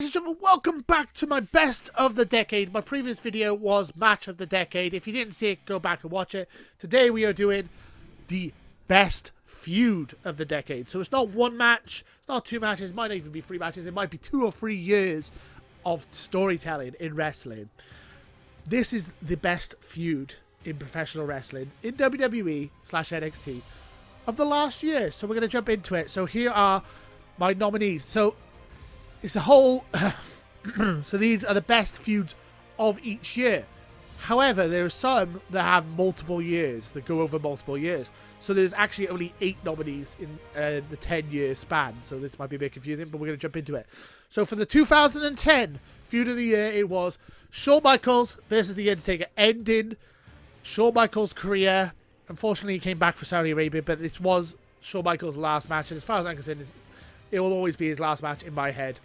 and gentlemen, welcome back to my best of the decade. My previous video was match of the decade. If you didn't see it, go back and watch it. Today we are doing the best feud of the decade. So it's not one match, it's not two matches, it might not even be three matches, it might be 2 or 3 years of storytelling in wrestling. This is the best feud in professional wrestling in WWE/NXT of the last year. So we're going to jump into it. So here are my nominees. So it's a whole so these are the best feuds of each year. However, there are some that have multiple years, that go over multiple years. So there's actually only 8 nominees in the 10-year span. So this might be a bit confusing, but we're going to jump into it. So for the 2010 feud of the year, it was Shawn Micheals versus The Undertaker, ending Shawn Micheals' career. Unfortunately, he came back for Saudi Arabia, but this was Shawn Micheals' last match. And as far as I'm concerned, it will always be his last match in my head.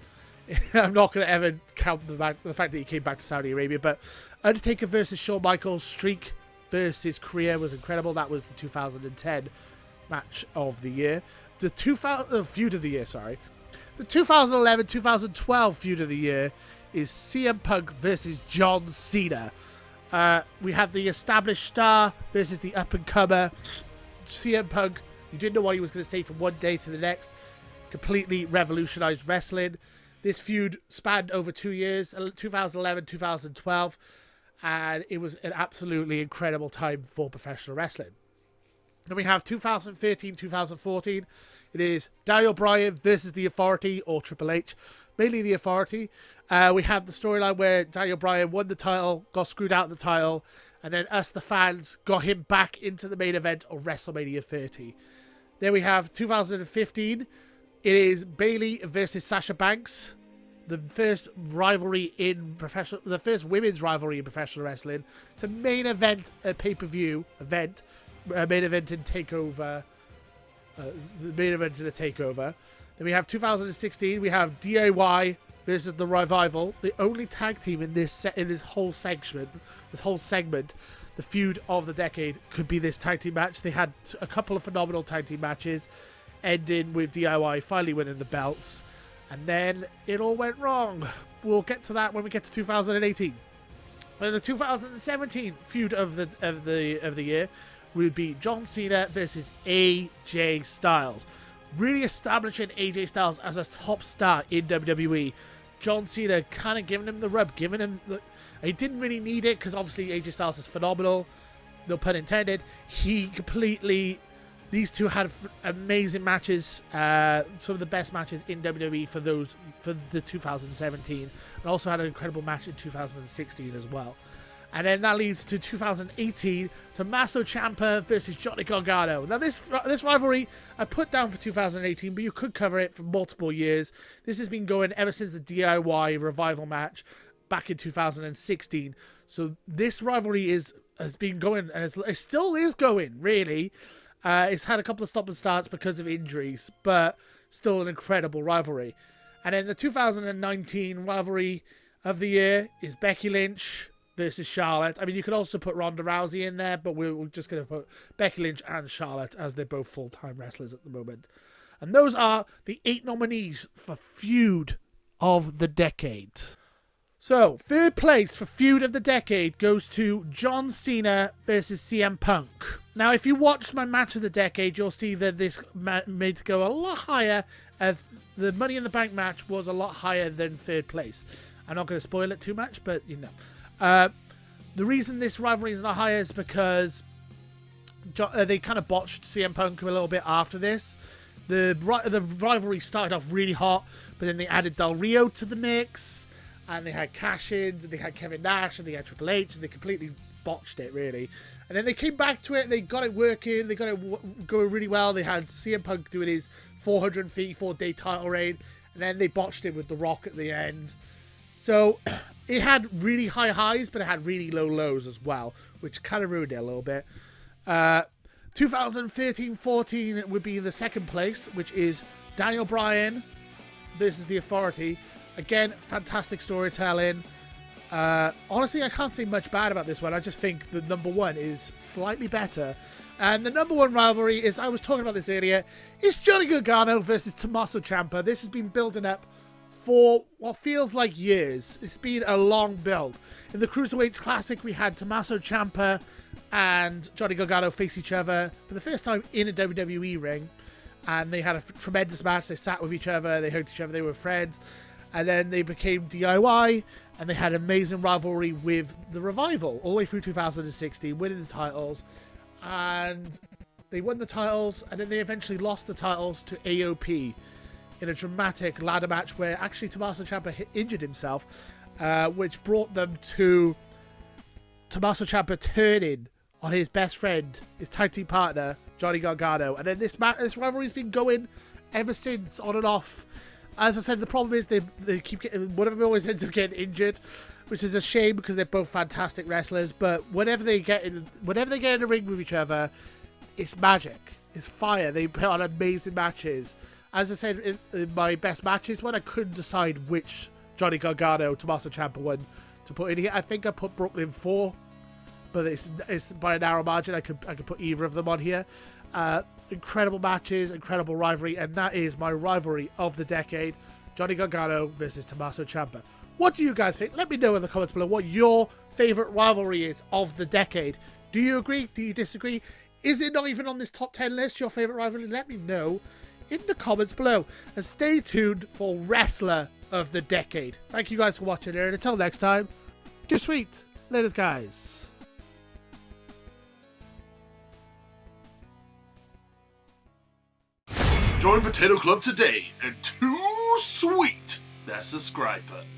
I'm not going to ever count the fact that he came back to Saudi Arabia. But Undertaker versus Shawn Micheals' streak versus career was incredible. That was the 2010 match of the year. The feud of the year, sorry. The 2011-2012 feud of the year is CM Punk versus John Cena. We have the established star versus the up-and-comer. CM Punk, you didn't know what he was going to say from one day to the next. Completely revolutionized wrestling. This feud spanned over 2 years, 2011-2012, and it was an absolutely incredible time for professional wrestling. Then we have 2013-2014. It is Daniel Bryan versus The Authority, or Triple H, mainly The Authority. We have the storyline where Daniel Bryan won the title, got screwed out of the title, and then us, the fans, got him back into the main event of WrestleMania 30. Then we have 2015. It is Bayley versus Sasha Banks, the first rivalry in the first women's rivalry in professional wrestling, to main event a pay-per-view event, main event in Takeover, the main event in a Takeover. Then we have 2016. We have DIY versus the Revival, the only tag team in this whole segment. The feud of the decade could be this tag team match. They had a couple of phenomenal tag team matches, ending with DIY finally winning the belts, and then it all went wrong. We'll get to that when we get to 2018. And the 2017 feud of the year would be John Cena versus AJ Styles, really establishing AJ Styles as a top star in WWE. John Cena kind of giving him the rub, he didn't really need it because obviously AJ Styles is phenomenal, no pun intended. These two had amazing matches, some of the best matches in WWE for the 2017, and also had an incredible match in 2016 as well. And then that leads to 2018, Tommaso Ciampa versus Johnny Gargano. Now this rivalry I put down for 2018, but you could cover it for multiple years. This has been going ever since the DIY Revival match back in 2016. So this rivalry has been going, and it still is going, really. It's had a couple of stop and starts because of injuries, but still an incredible rivalry. And then the 2019 rivalry of the year is Becky Lynch versus Charlotte. I mean, you could also put Ronda Rousey in there, but we're just going to put Becky Lynch and Charlotte as they're both full-time wrestlers at the moment. And those are the 8 nominees for feud of the decade. So, third place for feud of the decade goes to John Cena versus CM Punk. Now, if you watched my match of the decade, you'll see that this made go a lot higher. The Money in the Bank match was a lot higher than third place. I'm not going to spoil it too much, but you know. The reason this rivalry is not higher is because they kind of botched CM Punk a little bit after this. The rivalry started off really hot, but then they added Del Rio to the mix. And they had cash-ins, and they had Kevin Nash, and they had Triple H, and they completely botched it, really. And then they came back to it, and they got it working, they got it going really well. They had CM Punk doing his 454-day title reign, and then they botched it with The Rock at the end. So, it had really high highs, but it had really low lows as well, which kind of ruined it a little bit. 2013-14 would be the second place, which is Daniel Bryan versus The Authority. Again, fantastic storytelling. Honestly, I can't say much bad about this one. I just think the number one is slightly better. And the number one rivalry is, I was talking about this earlier, is Johnny Gargano versus Tommaso Ciampa. This has been building up for what feels like years. It's been a long build. In the Cruiserweight Classic, we had Tommaso Ciampa and Johnny Gargano face each other for the first time in a WWE ring. And they had a tremendous match. They sat with each other, they hugged each other, they were friends. And then they became DIY, and they had an amazing rivalry with the Revival all the way through 2016, winning the titles. And they won the titles, and then they eventually lost the titles to AOP in a dramatic ladder match where actually Tommaso Ciampa injured himself, which brought them to Tommaso Ciampa turning on his best friend, his tag team partner, Johnny Gargano. And then this rivalry's been going ever since, on and off. As I said, the problem is they keep getting, one of them always ends up getting injured, which is a shame because they're both fantastic wrestlers. But whenever they get in the ring with each other, it's magic, it's fire. They put on amazing matches. As I said in my best matches, when I couldn't decide which Johnny Gargano, Tommaso Ciampa one to put in here, I think I put Brooklyn 4, but it's by a narrow margin. I could put either of them on here. Incredible matches, incredible rivalry, and that is my rivalry of the decade, Johnny Gargano versus Tommaso Ciampa. What do you guys think? Let me know in the comments below what your favourite rivalry is of the decade. Do you agree? Do you disagree? Is it not even on this top 10 list, your favourite rivalry? Let me know in the comments below. And stay tuned for Wrestler of the Decade. Thank you guys for watching here, and until next time, get sweet. Later, guys. Join Potato Club today and too sweet that subscribe button.